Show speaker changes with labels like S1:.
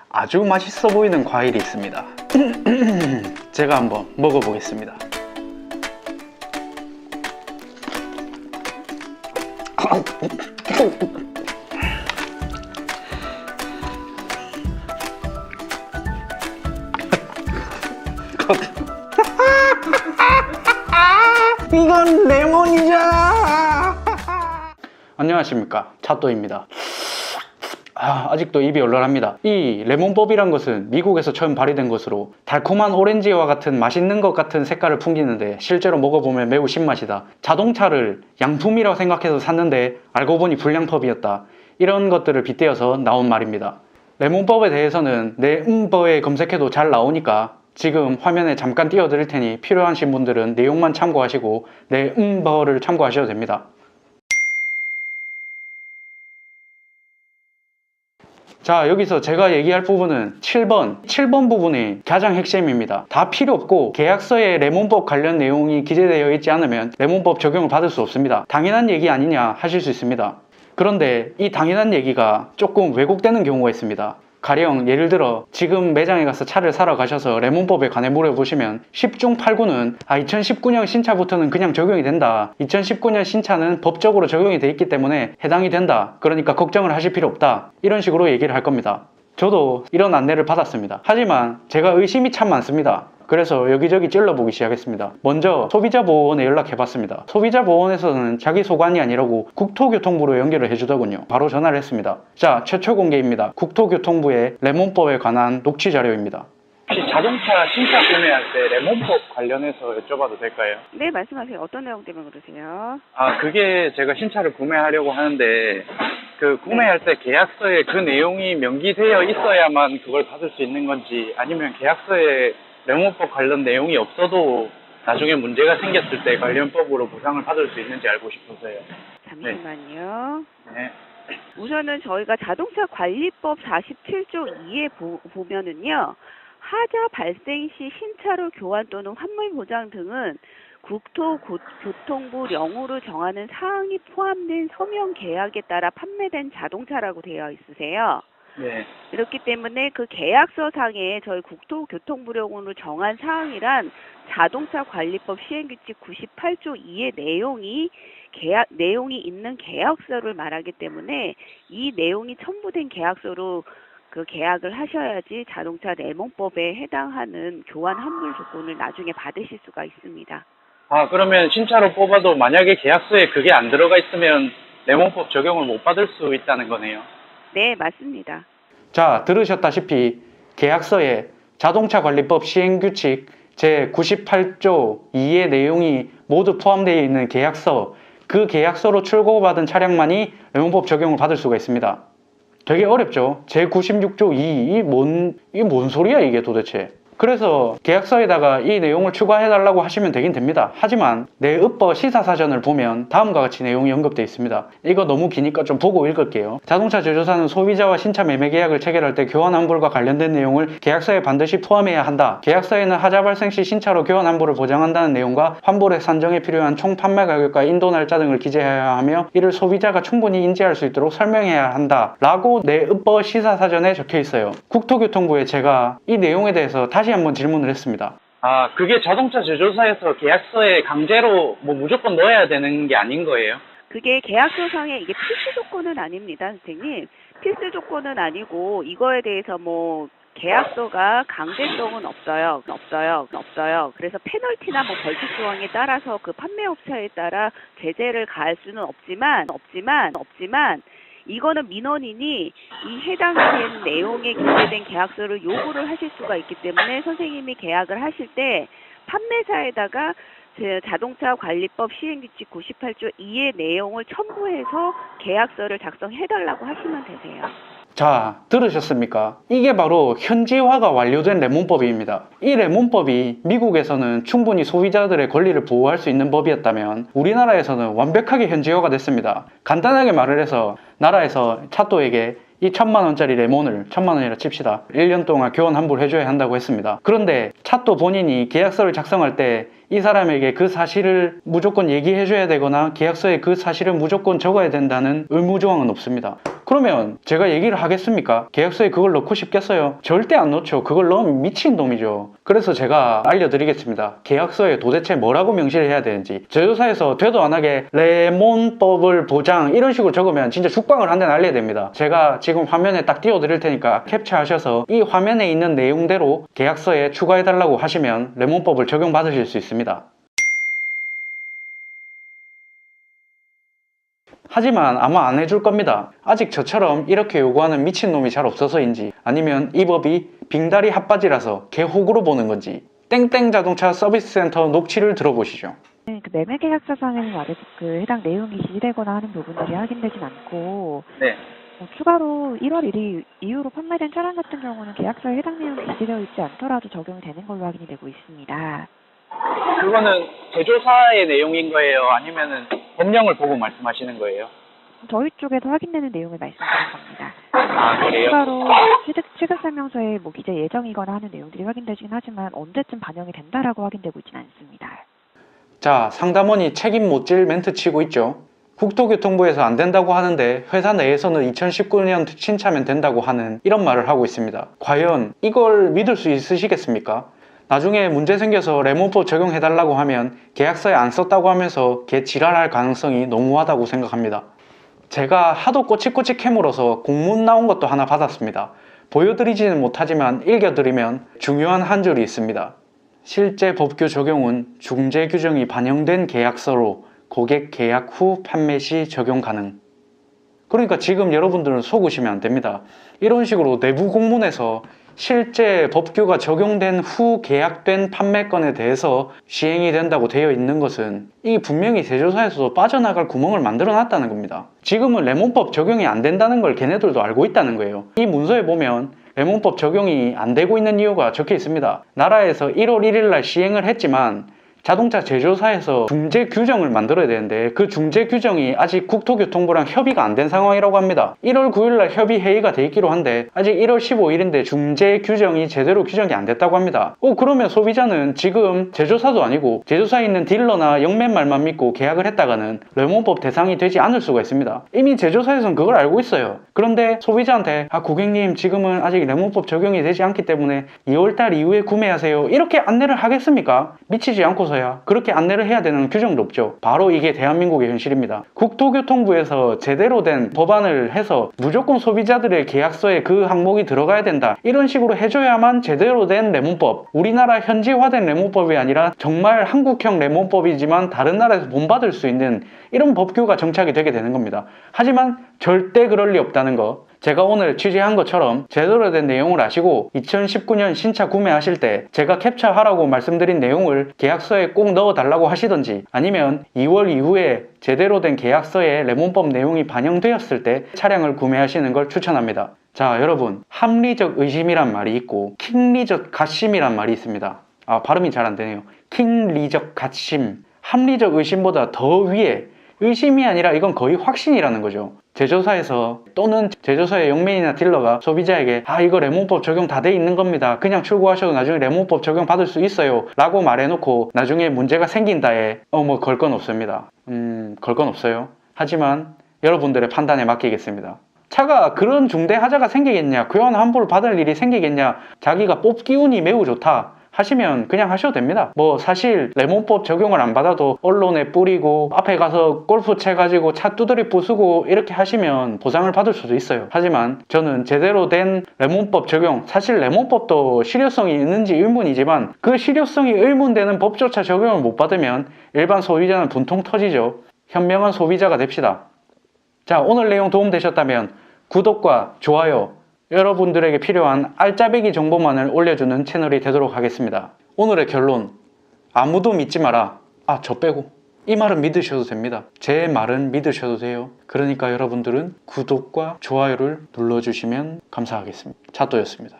S1: 아주 맛있어 보이는 과일이 있습니다. 제가 한번 먹어보겠습니다. 이건 레몬이잖아. 안녕하십니까, 차또입니다. 아직도 입이 얼얼합니다. 이 레몬법이란 것은 미국에서 처음 발휘된 것으로 달콤한 오렌지와 같은 맛있는 것 같은 색깔을 풍기는데 실제로 먹어보면 매우 신맛이다. 자동차를 양품이라고 생각해서 샀는데 알고 보니 불량법이었다. 이런 것들을 빗대어서 나온 말입니다. 레몬법에 대해서는 내 음버에 검색해도 잘 나오니까 지금 화면에 잠깐 띄워드릴 테니 필요하신 분들은 내용만 참고하시고 내 음버를 참고하셔도 됩니다. 자, 여기서 제가 얘기할 부분은 7번 부분이 가장 핵심입니다. 다 필요 없고 계약서에 레몬법 관련 내용이 기재되어 있지 않으면 레몬법 적용을 받을 수 없습니다. 당연한 얘기 아니냐 하실 수 있습니다. 그런데 이 당연한 얘기가 조금 왜곡되는 경우가 있습니다. 가령 예를 들어 지금 매장에 가서 차를 사러 가셔서 레몬법에 관해 물어보시면 10중 8구는 2019년 신차부터는 그냥 적용이 된다. 2019년 신차는 법적으로 적용이 돼 있기 때문에 해당이 된다. 그러니까 걱정을 하실 필요 없다. 이런 식으로 얘기를 할 겁니다. 저도 이런 안내를 받았습니다. 하지만 제가 의심이 참 많습니다. 그래서 여기저기 찔러보기 시작했습니다. 먼저 소비자보호원에 연락해봤습니다. 소비자보호원에서는 자기 소관이 아니라고 국토교통부로 연결을 해주더군요. 바로 전화를 했습니다. 자, 최초 공개입니다. 국토교통부의 레몬법에 관한 녹취 자료입니다. 혹시 자동차 신차 구매할 때 레몬법 관련해서 여쭤봐도 될까요?
S2: 네, 말씀하세요. 어떤 내용 때문에 그러세요?
S1: 그게 제가 신차를 구매하려고 하는데 그 구매할 때 계약서에 그 내용이 명기되어 있어야만 그걸 받을 수 있는 건지 아니면 계약서에 레몬법 관련 내용이 없어도 나중에 문제가 생겼을 때 관련법으로 보상을 받을 수 있는지 알고 싶어서요.
S2: 잠시만요.
S1: 네.
S2: 우선은 저희가 자동차 관리법 47조 2에 보면은요. 하자 발생 시 신차로 교환 또는 환물 보장 등은 국토교통부령으로 정하는 사항이 포함된 서명 계약에 따라 판매된 자동차라고 되어 있으세요.
S1: 네.
S2: 그렇기 때문에 그 계약서상에 저희 국토교통부령으로 정한 사항이란 자동차 관리법 시행규칙 98조 2의 내용이 있는 계약서를 말하기 때문에 이 내용이 첨부된 계약서로 그 계약을 하셔야지 자동차 레몬법에 해당하는 교환 환불 조건을 나중에 받으실 수가 있습니다.
S1: 그러면 신차로 뽑아도 만약에 계약서에 그게 안 들어가 있으면 레몬법 적용을 못 받을 수 있다는 거네요.
S2: 네, 맞습니다.
S1: 자, 들으셨다시피 계약서에 자동차 관리법 시행규칙 제98조 2의 내용이 모두 포함되어 있는 계약서, 그 계약서로 출고받은 차량만이 레몬법 적용을 받을 수가 있습니다. 되게 어렵죠? 제96조 2, 이게 뭔 소리야 이게 도대체? 그래서 계약서에다가 이 내용을 추가해달라고 하시면 되긴 됩니다. 하지만 내 읍버 시사사전을 보면 다음과 같이 내용이 언급되어 있습니다. 이거 너무 기니까 좀 보고 읽을게요. 자동차 제조사는 소비자와 신차 매매 계약을 체결할 때 교환 환불과 관련된 내용을 계약서에 반드시 포함해야 한다. 계약서에는 하자 발생 시 신차로 교환 환불을 보장한다는 내용과 환불의 산정에 필요한 총 판매 가격과 인도 날짜 등을 기재해야 하며 이를 소비자가 충분히 인지할 수 있도록 설명해야 한다. 라고 내 읍버 시사사전에 적혀 있어요. 국토교통부에 제가 이 내용에 대해서 다시 한번 질문을 했습니다. 그게 자동차 제조사에서 계약서에 강제로 무조건 넣어야 되는 게 아닌 거예요?
S2: 그게 계약서상에 이게 필수 조건은 아닙니다, 선생님. 필수 조건은 아니고 이거에 대해서 계약서가 강제성은 없어요. 그래서 페널티나 벌칙 조항에 따라서 그 판매업체에 따라 제재를 가할 수는 없지만 이거는 민원인이 이 해당된 내용에 기재된 계약서를 요구를 하실 수가 있기 때문에 선생님이 계약을 하실 때 판매사에다가 자동차 관리법 시행규칙 98조 2의 내용을 첨부해서 계약서를 작성해달라고 하시면 되세요.
S1: 자, 들으셨습니까? 이게 바로 현지화가 완료된 레몬법입니다. 이 레몬법이 미국에서는 충분히 소비자들의 권리를 보호할 수 있는 법이었다면 우리나라에서는 완벽하게 현지화가 됐습니다. 간단하게 말을 해서 나라에서 차또에게 이 1000만원짜리 레몬을 1000만원이라 칩시다. 1년 동안 교환 환불해줘야 한다고 했습니다. 그런데 차또 본인이 계약서를 작성할 때 이 사람에게 그 사실을 무조건 얘기해줘야 되거나 계약서에 그 사실을 무조건 적어야 된다는 의무조항은 없습니다. 그러면 제가 얘기를 하겠습니까? 계약서에 그걸 넣고 싶겠어요? 절대 안 넣죠. 그걸 넣으면 미친놈이죠. 그래서 제가 알려드리겠습니다. 계약서에 도대체 뭐라고 명시를 해야 되는지. 제조사에서 되도 안 하게 레몬법을 보장 이런 식으로 적으면 진짜 죽방을 한 대 날려야 됩니다. 제가 지금 화면에 딱 띄워드릴 테니까 캡처하셔서 이 화면에 있는 내용대로 계약서에 추가해달라고 하시면 레몬법을 적용받으실 수 있습니다. 하지만 아마 안 해줄 겁니다. 아직 저처럼 이렇게 요구하는 미친놈이 잘 없어서인지, 아니면 이 법이 빙다리 핫바지라서 개호구로 보는 건지. 땡땡 자동차 서비스 센터 녹취를 들어보시죠.
S3: 그 매매 계약서상에는 아직 그 해당 내용이 기재되거나 하는 부분들이 확인되진 않고,
S1: 네.
S3: 추가로 1월 1일 이후로 판매된 차량 같은 경우는 계약서에 해당 내용이 기재되어 있지 않더라도 적용이 되는 걸로 확인이 되고 있습니다.
S1: 그거는 제조사의 내용인 거예요? 아니면은 법령을 보고 말씀하시는 거예요?
S3: 저희 쪽에서 확인되는 내용을 말씀드린 겁니다.
S1: 아, 그래요?
S3: 추가로 취득 설명서에 뭐 기재 예정이거나 하는 내용들이 확인되긴 하지만 언제쯤 반영이 된다라고 확인되고 있지는 않습니다.
S1: 자, 상담원이 책임 못 질 멘트 치고 있죠. 국토교통부에서 안 된다고 하는데 회사 내에서는 2019년 신차면 된다고 하는 이런 말을 하고 있습니다. 과연 이걸 믿을 수 있으시겠습니까? 나중에 문제 생겨서 레몬법 적용해달라고 하면 계약서에 안 썼다고 하면서 걔 지랄할 가능성이 너무하다고 생각합니다. 제가 하도 꼬치꼬치 캐물어서 공문 나온 것도 하나 받았습니다. 보여드리지는 못하지만 읽어드리면 중요한 한 줄이 있습니다. 실제 법규 적용은 중재 규정이 반영된 계약서로 고객 계약 후 판매 시 적용 가능. 그러니까 지금 여러분들은 속으시면 안 됩니다. 이런 식으로 내부 공문에서 실제 법규가 적용된 후 계약된 판매건에 대해서 시행이 된다고 되어 있는 것은 이 분명히 제조사에서도 빠져나갈 구멍을 만들어 놨다는 겁니다. 지금은 레몬법 적용이 안 된다는 걸 걔네들도 알고 있다는 거예요. 이 문서에 보면 레몬법 적용이 안 되고 있는 이유가 적혀 있습니다. 나라에서 1월 1일 날 시행을 했지만 자동차 제조사에서 중재 규정을 만들어야 되는데 그 중재 규정이 아직 국토교통부랑 협의가 안 된 상황이라고 합니다. 1월 9일날 협의 회의가 돼 있기로 한데 아직 1월 15일인데 중재 규정이 제대로 규정이 안 됐다고 합니다. 그러면 소비자는 지금 제조사도 아니고 제조사에 있는 딜러나 영매 말만 믿고 계약을 했다가는 레몬법 대상이 되지 않을 수가 있습니다. 이미 제조사에서는 그걸 알고 있어요. 그런데 소비자한테 고객님 지금은 아직 레몬법 적용이 되지 않기 때문에 2월달 이후에 구매하세요 이렇게 안내를 하겠습니까? 미치지 않고서야 그렇게 안내를 해야 되는 규정도 없죠. 바로 이게 대한민국의 현실입니다. 국토교통부에서 제대로 된 법안을 해서 무조건 소비자들의 계약서에 그 항목이 들어가야 된다 이런 식으로 해줘야만 제대로 된 레몬법, 우리나라 현지화된 레몬법이 아니라 정말 한국형 레몬법이지만 다른 나라에서 본받을 수 있는 이런 법규가 정착이 되게 되는 겁니다. 하지만 절대 그럴 리 없다는 거, 제가 오늘 취재한 것처럼 제대로 된 내용을 아시고 2019년 신차 구매하실 때 제가 캡처하라고 말씀드린 내용을 계약서에 꼭 넣어달라고 하시던지, 아니면 2월 이후에 제대로 된 계약서에 레몬법 내용이 반영되었을 때 차량을 구매하시는 걸 추천합니다. 자, 여러분, 합리적 의심이란 말이 있고 킹리적 갓심이란 말이 있습니다. 발음이 잘 안 되네요. 킹리적 갓심, 합리적 의심보다 더 위에, 의심이 아니라 이건 거의 확신이라는 거죠. 제조사에서 또는 제조사의 영매인이나 딜러가 소비자에게 이거 레몬법 적용 다 돼 있는 겁니다. 그냥 출고하셔도 나중에 레몬법 적용 받을 수 있어요 라고 말해놓고 나중에 문제가 생긴다에 걸 건 없습니다. 걸 건 없어요. 하지만 여러분들의 판단에 맡기겠습니다. 차가 그런 중대 하자가 생기겠냐, 교환 환불 받을 일이 생기겠냐, 자기가 뽑기 운이 매우 좋다 하시면 그냥 하셔도 됩니다. 사실 레몬법 적용을 안 받아도 언론에 뿌리고 앞에 가서 골프 채 가지고 차 두드리 부수고 이렇게 하시면 보상을 받을 수도 있어요. 하지만 저는 제대로 된 레몬법 적용, 사실 레몬법도 실효성이 있는지 의문이지만 그 실효성이 의문되는 법조차 적용을 못 받으면 일반 소비자는 분통 터지죠. 현명한 소비자가 됩시다. 자, 오늘 내용 도움되셨다면 구독과 좋아요, 여러분들에게 필요한 알짜배기 정보만을 올려주는 채널이 되도록 하겠습니다. 오늘의 결론, 아무도 믿지 마라. 저 빼고. 이 말은 믿으셔도 됩니다. 제 말은 믿으셔도 돼요. 그러니까 여러분들은 구독과 좋아요를 눌러주시면 감사하겠습니다. 차또였습니다.